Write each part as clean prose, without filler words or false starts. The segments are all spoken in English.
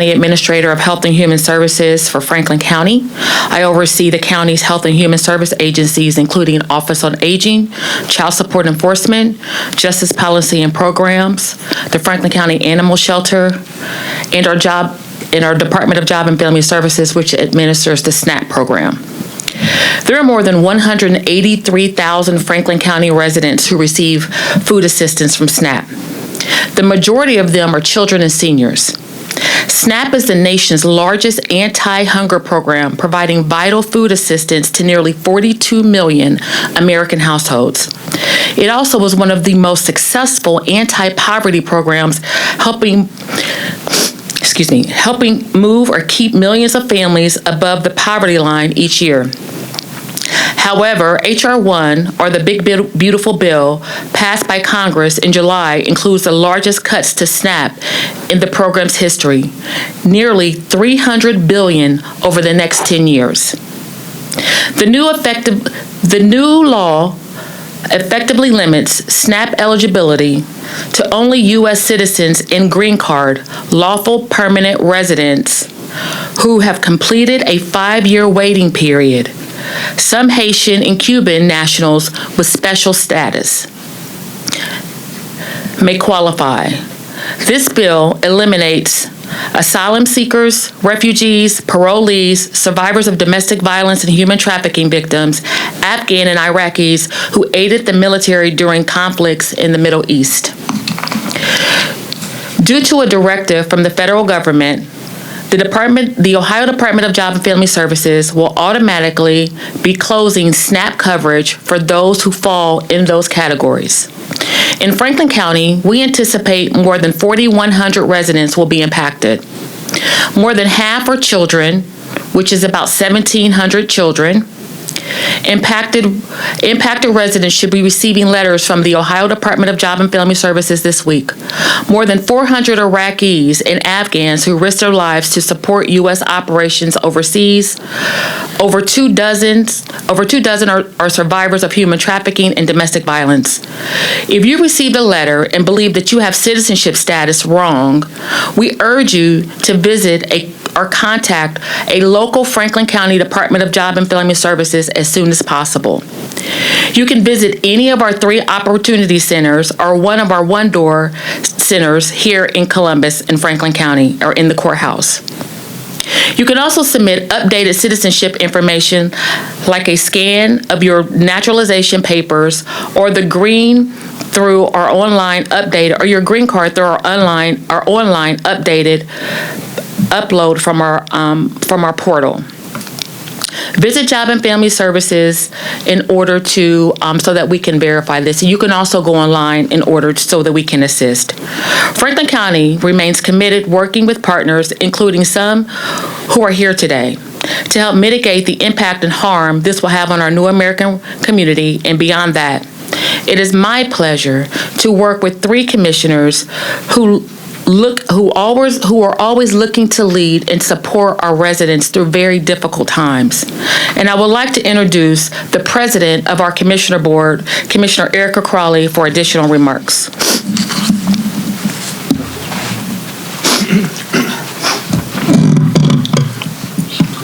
the Administrator of Health and Human Services for Franklin County. I oversee the county's health and human service agencies, including Office on Aging, Child Support Enforcement, Justice Policy and Programs, the Franklin County Animal Shelter, and our Department of Job and Family Services, which administers the SNAP program. There are more than 183,000 Franklin County residents who receive food assistance from SNAP. The majority of them are children and seniors. SNAP is the nation's largest anti-hunger program, providing vital food assistance to nearly 42 million American households. It also was one of the most successful anti-poverty programs, helping move or keep millions of families above the poverty line each year. However, H.R. 1, or the Big Beautiful Bill, passed by Congress in July, includes the largest cuts to SNAP in the program's history, nearly $300 billion over the next 10 years. The new law effectively limits SNAP eligibility to only U.S. citizens and green card, lawful permanent residents who have completed a 5-year waiting period. Some Haitian and Cuban nationals with special status may qualify. This bill eliminates asylum seekers, refugees, parolees, survivors of domestic violence and human trafficking victims, Afghan and Iraqis who aided the military during conflicts in the Middle East. Due to a directive from the federal government, the Ohio Department of Job and Family Services will automatically be closing SNAP coverage for those who fall in those categories. In Franklin County, we anticipate more than 4,100 residents will be impacted. More than half are children, which is about 1,700 children. Impacted residents should be receiving letters from the Ohio Department of Job and Family Services this week. More than 400 Iraqis and Afghans who risked their lives to support U.S. operations overseas. Over two dozen are survivors of human trafficking and domestic violence. If you received a letter and believe that you have citizenship status wrong, we urge you to visit or contact a local Franklin County Department of Job and Family Services as soon as possible. You can visit any of our 3 opportunity centers or one of our one-door centers here in Columbus and Franklin County or in the courthouse. You can also submit updated citizenship information like a scan of your naturalization papers or the green through our online update or your green card through our online updated upload from our portal. Visit Job and Family Services in order to so that we can verify this. And you can also go online in order so that we can assist. Franklin County remains committed working with partners, including some who are here today, to help mitigate the impact and harm this will have on our new American community and beyond that. It is my pleasure to work with 3 commissioners who are always looking to lead and support our residents through very difficult times. And I would like to introduce the president of our commissioner board, Commissioner Erica Crawley, for additional remarks.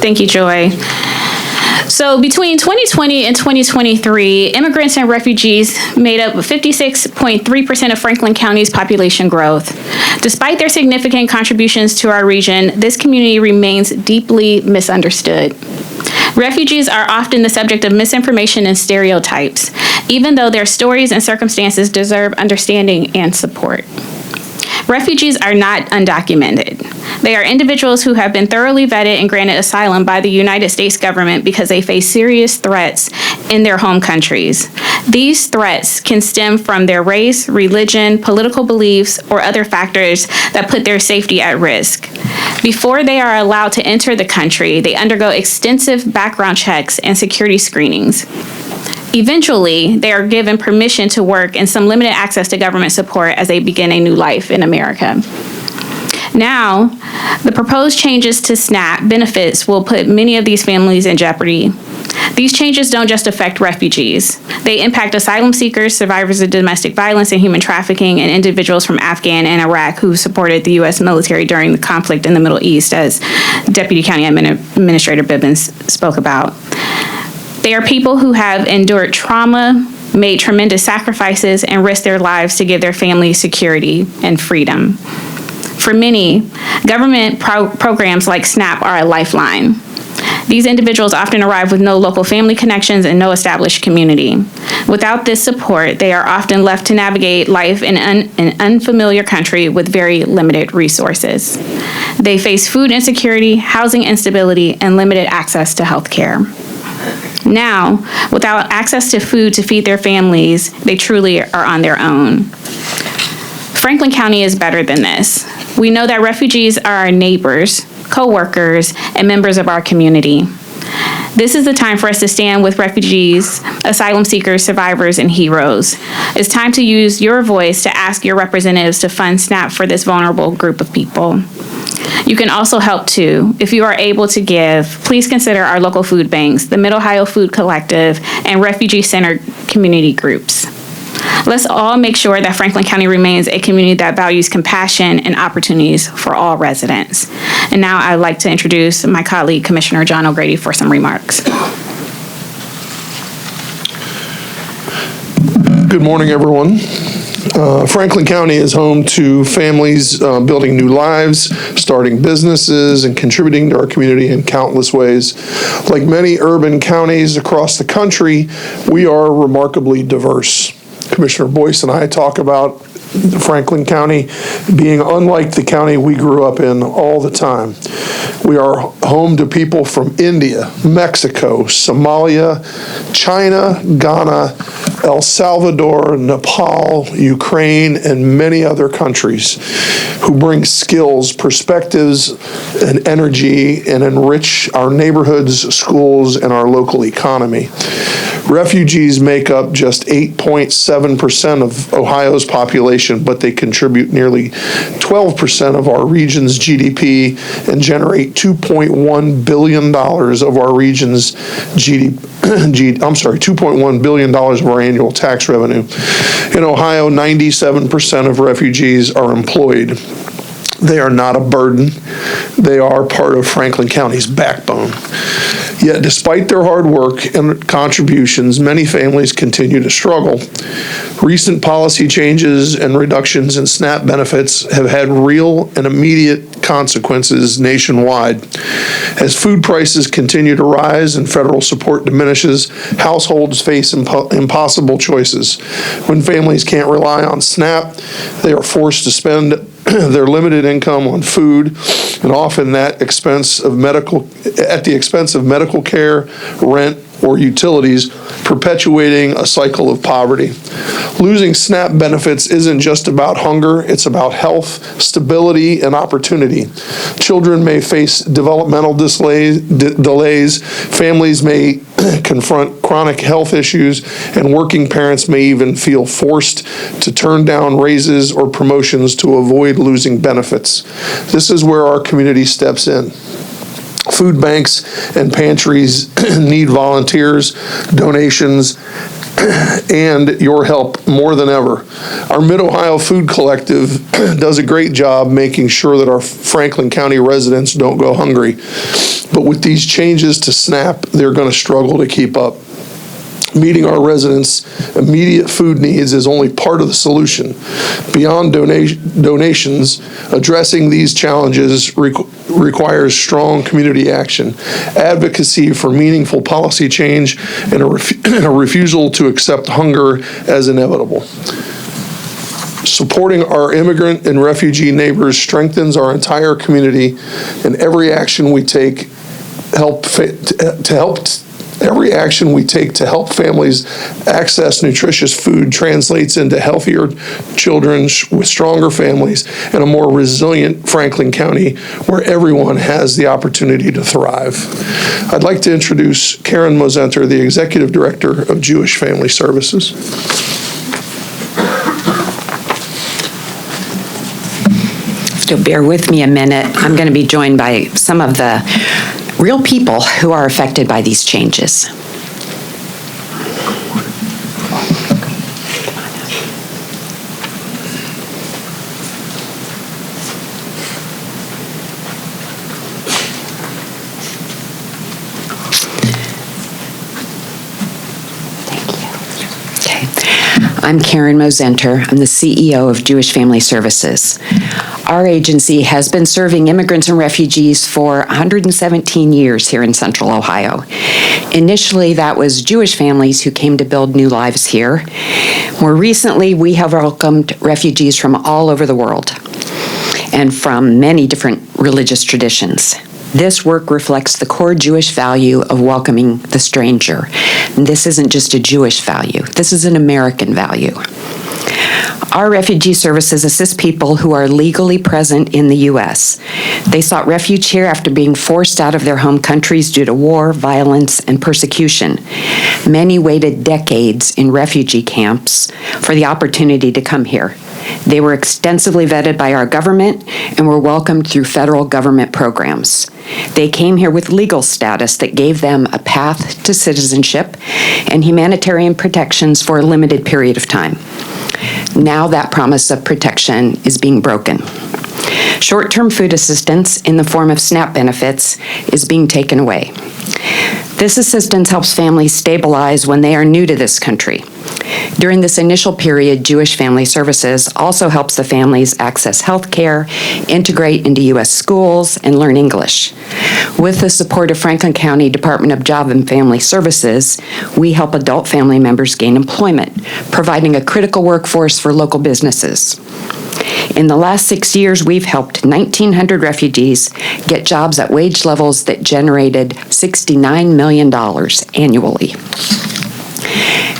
Thank you, Joy. So between 2020 and 2023, immigrants and refugees made up 56.3% of Franklin County's population growth. Despite their significant contributions to our region, this community remains deeply misunderstood. Refugees are often the subject of misinformation and stereotypes, even though their stories and circumstances deserve understanding and support. Refugees are not undocumented. They are individuals who have been thoroughly vetted and granted asylum by the United States government because they face serious threats in their home countries. These threats can stem from their race, religion, political beliefs, or other factors that put their safety at risk. Before they are allowed to enter the country, they undergo extensive background checks and security screenings. Eventually, they are given permission to work and some limited access to government support as they begin a new life in America. Now, the proposed changes to SNAP benefits will put many of these families in jeopardy. These changes don't just affect refugees. They impact asylum seekers, survivors of domestic violence and human trafficking, and individuals from Afghan and Iraq who supported the U.S. military during the conflict in the Middle East, as Deputy County Administrator Bibbins spoke about. They are people who have endured trauma, made tremendous sacrifices, and risked their lives to give their families security and freedom. For many, government programs like SNAP are a lifeline. These individuals often arrive with no local family connections and no established community. Without this support, they are often left to navigate life in an unfamiliar country with very limited resources. They face food insecurity, housing instability, and limited access to health care. Now, without access to food to feed their families, they truly are on their own. Franklin County is better than this. We know that refugees are our neighbors, co-workers, and members of our community. This is the time for us to stand with refugees, asylum seekers, survivors, and heroes. It's time to use your voice to ask your representatives to fund SNAP for this vulnerable group of people. You can also help too. If you are able to give, please consider our local food banks, the Mid-Ohio Food Collective, and refugee-centered community groups. Let's all make sure that Franklin County remains a community that values compassion and opportunities for all residents. And now I'd like to introduce my colleague, Commissioner John O'Grady, for some remarks. Good morning, everyone. Franklin County is home to families building new lives, starting businesses, and contributing to our community in countless ways. Like many urban counties across the country, we are remarkably diverse. Commissioner Boyce and I talk about Franklin County being unlike the county we grew up in all the time. We are home to people from India, Mexico, Somalia, China, Ghana, El Salvador, Nepal, Ukraine, and many other countries who bring skills, perspectives, and energy and enrich our neighborhoods, schools, and our local economy. Refugees make up just 8.7% of Ohio's population, but they contribute nearly 12% of our region's GDP and generate $2.1 billion of our region's $2.1 billion of our annual tax revenue. In Ohio, 97% of refugees are employed. They are not a burden. They are part of Franklin County's backbone. Yet, despite their hard work and contributions, many families continue to struggle. Recent policy changes and reductions in SNAP benefits have had real and immediate consequences nationwide. As food prices continue to rise and federal support diminishes, households face impossible choices. When families can't rely on SNAP, they are forced to spend their limited income on food, and often at the expense of medical care, rent, or utilities, perpetuating a cycle of poverty. Losing SNAP benefits isn't just about hunger, it's about health, stability, and opportunity. Children may face developmental delays, families may confront chronic health issues, and working parents may even feel forced to turn down raises or promotions to avoid losing benefits. This is where our community steps in. Food banks and pantries need volunteers, donations, and your help more than ever. Our Mid-Ohio Food Collective does a great job making sure that our Franklin County residents don't go hungry. But with these changes to SNAP, they're going to struggle to keep up. Meeting our residents' immediate food needs is only part of the solution. Beyond donations, addressing these challenges requires strong community action, advocacy for meaningful policy change, and a refusal to accept hunger as inevitable. Supporting our immigrant and refugee neighbors strengthens our entire community, and every action we take to help families access nutritious food translates into healthier children with stronger families and a more resilient Franklin County where everyone has the opportunity to thrive. I'd like to introduce Karen Mosenter, the Executive Director of Jewish Family Services. So bear with me a minute. I'm going to be joined by some of the real people who are affected by these changes. I'm Karen Mosenter. I'm the CEO of Jewish Family Services. Our agency has been serving immigrants and refugees for 117 years here in Central Ohio. Initially, that was Jewish families who came to build new lives here. More recently, we have welcomed refugees from all over the world and from many different religious traditions. This work reflects the core Jewish value of welcoming the stranger. And this isn't just a Jewish value, this is an American value. Our refugee services assist people who are legally present in the U.S. They sought refuge here after being forced out of their home countries due to war, violence, and persecution. Many waited decades in refugee camps for the opportunity to come here. They were extensively vetted by our government and were welcomed through federal government programs. They came here with legal status that gave them a path to citizenship and humanitarian protections for a limited period of time. Now that promise of protection is being broken. Short-term food assistance in the form of SNAP benefits is being taken away. This assistance helps families stabilize when they are new to this country. During this initial period, Jewish Family Services also helps the families access health care, integrate into U.S. schools, and learn English. With the support of Franklin County Department of Job and Family Services, we help adult family members gain employment, providing a critical workforce for local businesses. In the last 6 years, we've helped 1,900 refugees get jobs at wage levels that generated $69 million annually.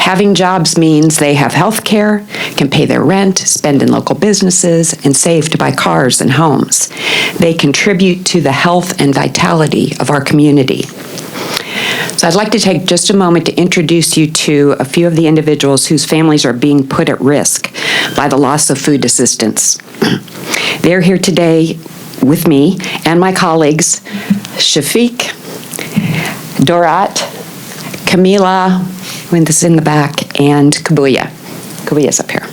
Having jobs means they have health care, can pay their rent, spend in local businesses, and save to buy cars and homes. They contribute to the health and vitality of our community. So I'd like to take just a moment to introduce you to a few of the individuals whose families are being put at risk by the loss of food assistance. They're here today with me and my colleagues, Shafiq, Dorat, Camila, this is in the back, and Kabuya. Kabuya's up here.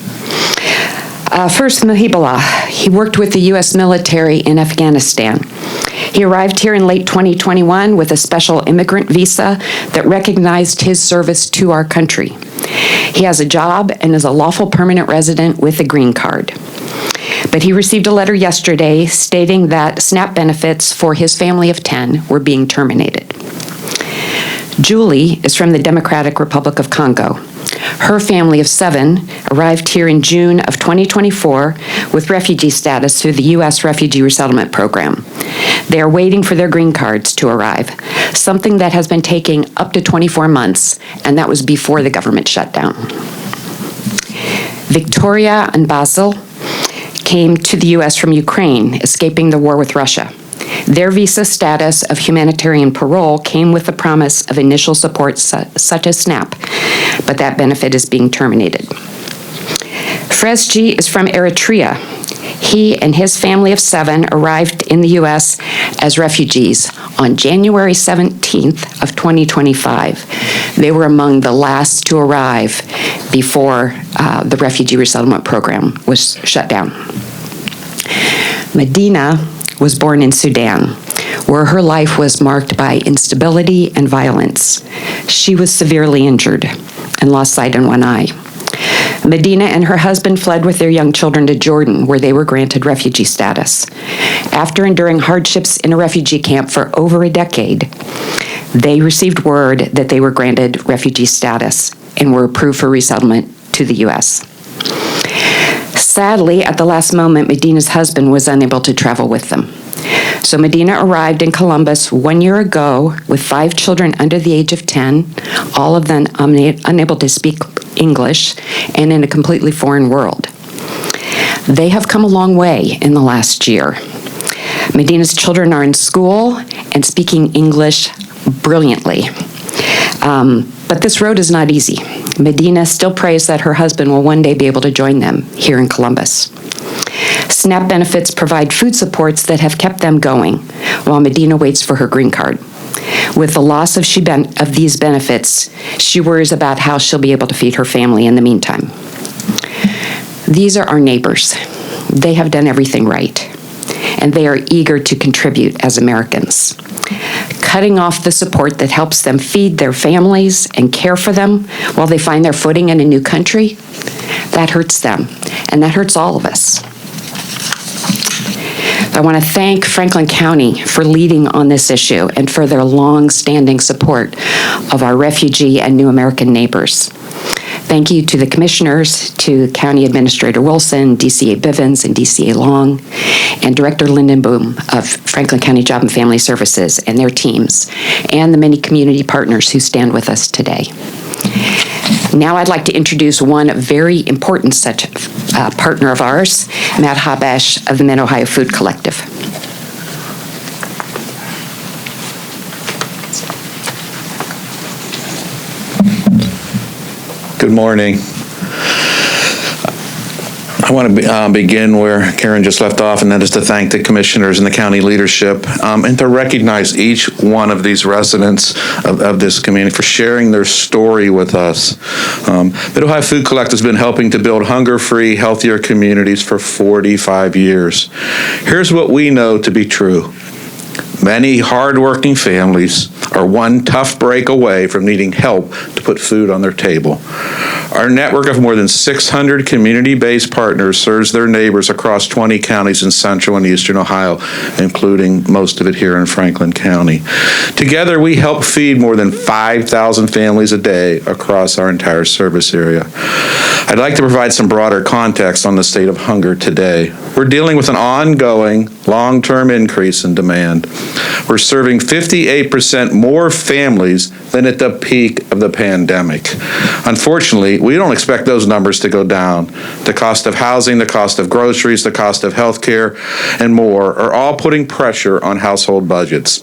First, Muhiballah. He worked with the U.S. military in Afghanistan. He arrived here in late 2021 with a special immigrant visa that recognized his service to our country. He has a job and is a lawful permanent resident with a green card. But he received a letter yesterday stating that SNAP benefits for his family of 10 were being terminated. Julie is from the Democratic Republic of Congo. Her family of 7 arrived here in June of 2024 with refugee status through the U.S. Refugee Resettlement Program. They are waiting for their green cards to arrive, something that has been taking up to 24 months, and that was before the government shutdown. Victoria and Basil came to the U.S. from Ukraine, escaping the war with Russia. Their visa status of humanitarian parole came with the promise of initial support such as SNAP, but that benefit is being terminated. Fresji is from Eritrea. He and his family of 7 arrived in the U.S. as refugees on January 17th of 2025. They were among the last to arrive before the Refugee Resettlement Program was shut down. Medina was born in Sudan, where her life was marked by instability and violence. She was severely injured and lost sight in one eye. Medina and her husband fled with their young children to Jordan, where they were granted refugee status. After enduring hardships in a refugee camp for over a decade, they received word that they were granted refugee status and were approved for resettlement to the U.S. Sadly, at the last moment, Medina's husband was unable to travel with them. So Medina arrived in Columbus 1 year ago with 5 children under the age of 10, all of them unable to speak English and in a completely foreign world. They have come a long way in the last year. Medina's children are in school and speaking English brilliantly. But this road is not easy. Medina still prays that her husband will one day be able to join them here in Columbus. SNAP benefits provide food supports that have kept them going while Medina waits for her green card. With the loss of these benefits, she worries about how she'll be able to feed her family in the meantime. These are our neighbors. They have done everything right, and they are eager to contribute as Americans. cutting off the support that helps them feed their families and care for them while they find their footing in a new country, that hurts them, and that hurts all of us. I want to thank Franklin County for leading on this issue and for their long-standing support of our refugee and new American neighbors. Thank you to the commissioners, to County Administrator Wilson, DCA Bivens, and DCA Long, and Director Lindenboom of Franklin County Job and Family Services and their teams, and the many community partners who stand with us today. Now I'd like to introduce one very important such partner of ours, Matt Habash of the Mid-Ohio Food Collective. Good morning. I want to begin where Karen just left off, and that is to thank the commissioners and the county leadership and to recognize each one of these residents of this community for sharing their story with us. Mid-Ohio Food Collective has been helping to build hunger-free, healthier communities for 45 years. Here's what we know to be true. Many hardworking families are one tough break away from needing help to put food on their table. Our network of more than 600 community-based partners serves their neighbors across 20 counties in central and eastern Ohio, including most of it here in Franklin County. Together, we help feed more than 5,000 families a day across our entire service area. I'd like to provide some broader context on the state of hunger today. We're dealing with an ongoing, long-term increase in demand. We're serving 58% more families than at the peak of the pandemic. Unfortunately, we don't expect those numbers to go down. The cost of housing, the cost of groceries, the cost of health care, and more are all putting pressure on household budgets.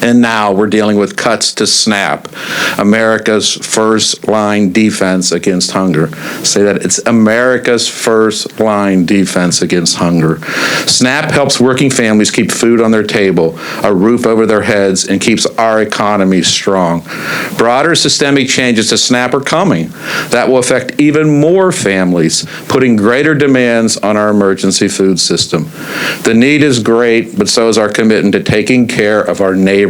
And now we're dealing with cuts to SNAP, America's first-line defense against hunger. Say that, it's America's first-line defense against hunger. SNAP helps working families keep food on their table, a roof over their heads, and keeps our economy strong. Broader systemic changes to SNAP are coming that will affect even more families, putting greater demands on our emergency food system. The need is great, but so is our commitment to taking care of our neighbors.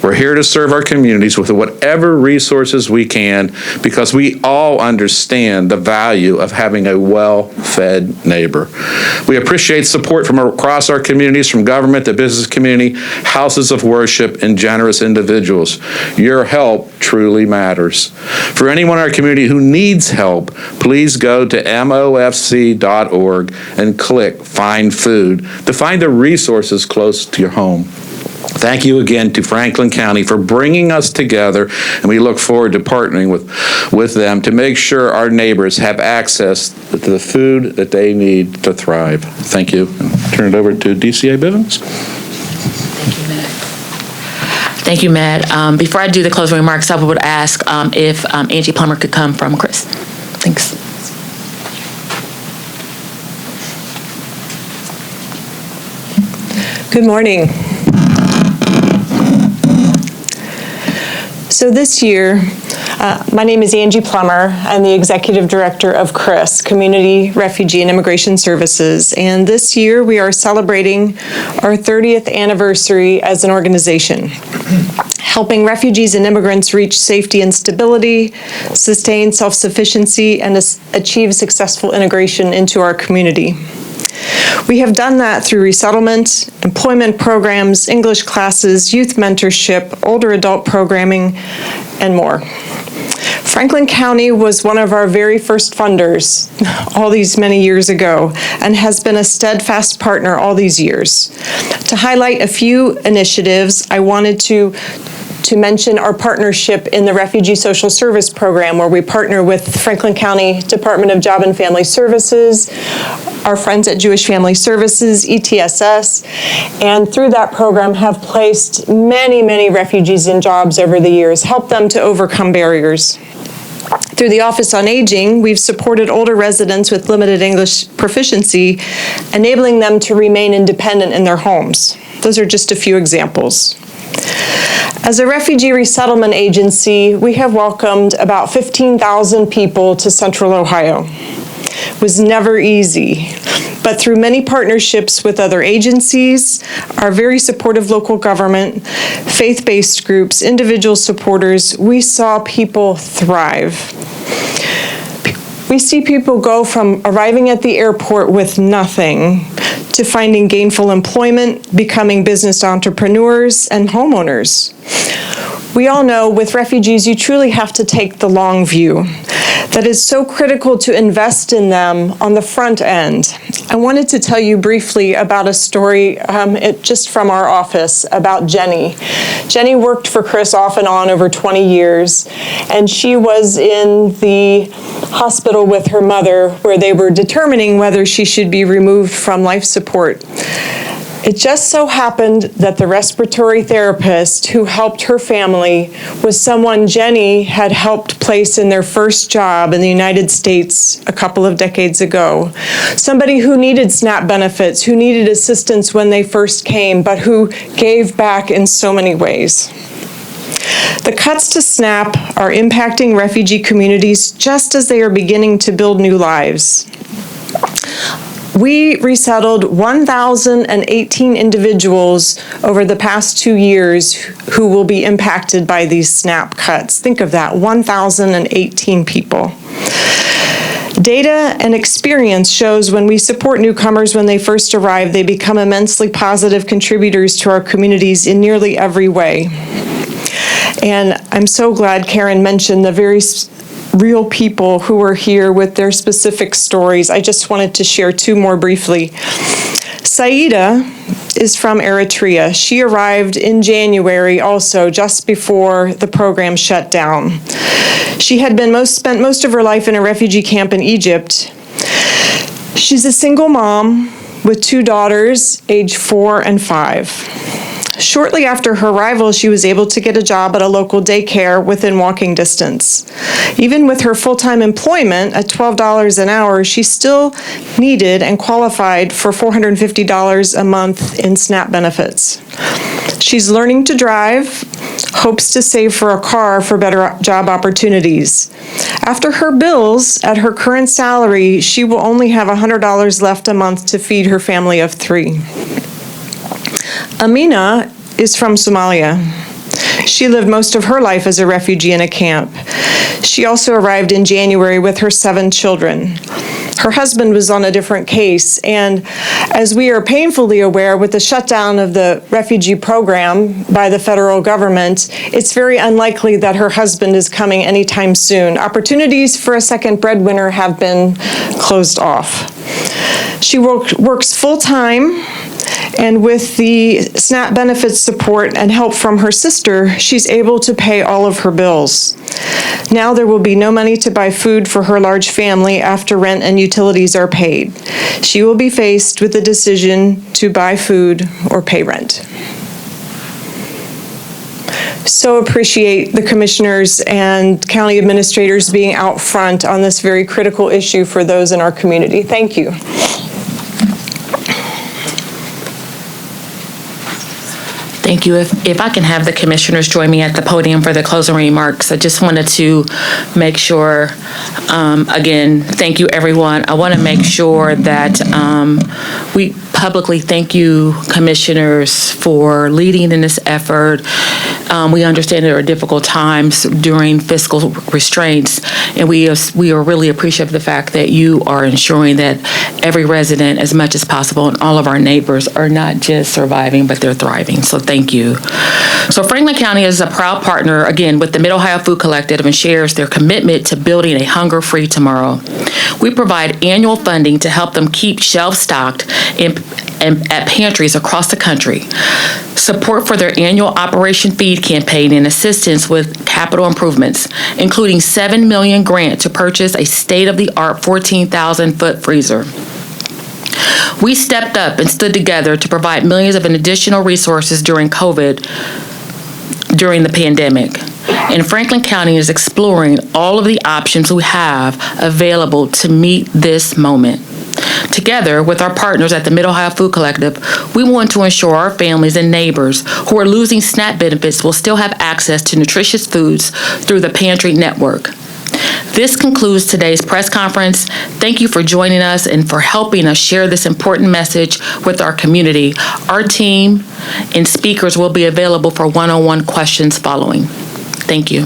We're here to serve our communities with whatever resources we can because we all understand the value of having a well-fed neighbor. We appreciate support from across our communities, from government, the business community, houses of worship, and generous individuals. Your help truly matters. For anyone in our community who needs help, please go to mofc.org and click Find Food to find the resources close to your home. Thank you again to Franklin County for bringing us together, and we look forward to partnering with them to make sure our neighbors have access to the food that they need to thrive. Thank you. Turn it over to DCA Bivens. Thank you, Matt. Before I do the closing remarks, I would ask if Angie Plummer could come from Chris. Thanks. Good morning. So this year, my name is Angie Plummer. I'm the Executive Director of CRIS, Community, Refugee, and Immigration Services. And this year, we are celebrating our 30th anniversary as an organization, helping refugees and immigrants reach safety and stability, sustain self-sufficiency, and achieve successful integration into our community. We have done that through resettlement, employment programs, English classes, youth mentorship, older adult programming, and more. Franklin County was one of our very first funders all these many years ago and has been a steadfast partner all these years. To highlight a few initiatives, I wanted to mention our partnership in the Refugee Social Service Program, where we partner with Franklin County Department of Job and Family Services, our friends at Jewish Family Services, ETSS, and through that program have placed many, many refugees in jobs over the years, helped them to overcome barriers. Through the Office on Aging, we've supported older residents with limited English proficiency, enabling them to remain independent in their homes. Those are just a few examples. As a refugee resettlement agency, we have welcomed about 15,000 people to Central Ohio. It was never easy. But through many partnerships with other agencies, our very supportive local government, faith-based groups, individual supporters, we saw people thrive. We see people go from arriving at the airport with nothing to finding gainful employment, becoming business entrepreneurs and homeowners. We all know with refugees, you truly have to take the long view. That is so critical to invest in them on the front end. I wanted to tell you briefly about a story just from our office about Jenny. Jenny worked for Chris off and on over 20 years, and she was in the hospital with her mother where they were determining whether she should be removed from life support. It just so happened that the respiratory therapist who helped her family was someone Jenny had helped place in their first job in the United States a couple of decades ago. Somebody who needed SNAP benefits, who needed assistance when they first came, but who gave back in so many ways. The cuts to SNAP are impacting refugee communities just as they are beginning to build new lives. We resettled 1,018 individuals over the past 2 years who will be impacted by these SNAP cuts. Think of that, 1,018 people. Data and experience shows when we support newcomers when they first arrive, they become immensely positive contributors to our communities in nearly every way. And I'm so glad Karen mentioned the very real people who are here with their specific stories. I just wanted to share two more briefly. Saida is from Eritrea. She arrived in January also, just before the program shut down. She had spent most of her life in a refugee camp in Egypt. She's a single mom with 2 daughters, age 4 and 5. Shortly after her arrival, she was able to get a job at a local daycare within walking distance. Even with her full-time employment at $12 an hour, she still needed and qualified for $450 a month in SNAP benefits. She's learning to drive, hopes to save for a car for better job opportunities. After her bills, at her current salary, she will only have $100 left a month to feed her family of 3. Amina is from Somalia. She lived most of her life as a refugee in a camp. She also arrived in January with her 7 children. Her husband was on a different case, and as we are painfully aware, with the shutdown of the refugee program by the federal government, it's very unlikely that her husband is coming anytime soon. Opportunities for a second breadwinner have been closed off. She works full-time, and with the SNAP benefits support and help from her sister, she's able to pay all of her bills. Now there will be no money to buy food for her large family after rent and utilities are paid. She will be faced with the decision to buy food or pay rent. So appreciate the commissioners and county administrators being out front on this very critical issue for those in our community. Thank you. Thank you. If I can have the commissioners join me at the podium for the closing remarks. I just wanted to make sure, again, thank you, everyone. I want to make sure that we publicly thank you, commissioners, for leading in this effort. We understand there are difficult times during fiscal restraints, and we are really appreciative of the fact that you are ensuring that every resident, as much as possible, and all of our neighbors are not just surviving, but they're thriving. So thank you. So Franklin County is a proud partner, again, with the Mid-Ohio Food Collective and shares their commitment to building a hunger-free tomorrow. We provide annual funding to help them keep shelves stocked and at pantries across the country, support for their annual Operation Feed campaign, and assistance with capital improvements, including $7 million grant to purchase a state-of-the-art 14,000-foot freezer. We stepped up and stood together to provide millions of additional resources during the pandemic. And Franklin County is exploring all of the options we have available to meet this moment. Together with our partners at the Mid-Ohio Food Collective, we want to ensure our families and neighbors who are losing SNAP benefits will still have access to nutritious foods through the Pantry Network. This concludes today's press conference. Thank you for joining us and for helping us share this important message with our community. Our team and speakers will be available for one-on-one questions following. Thank you.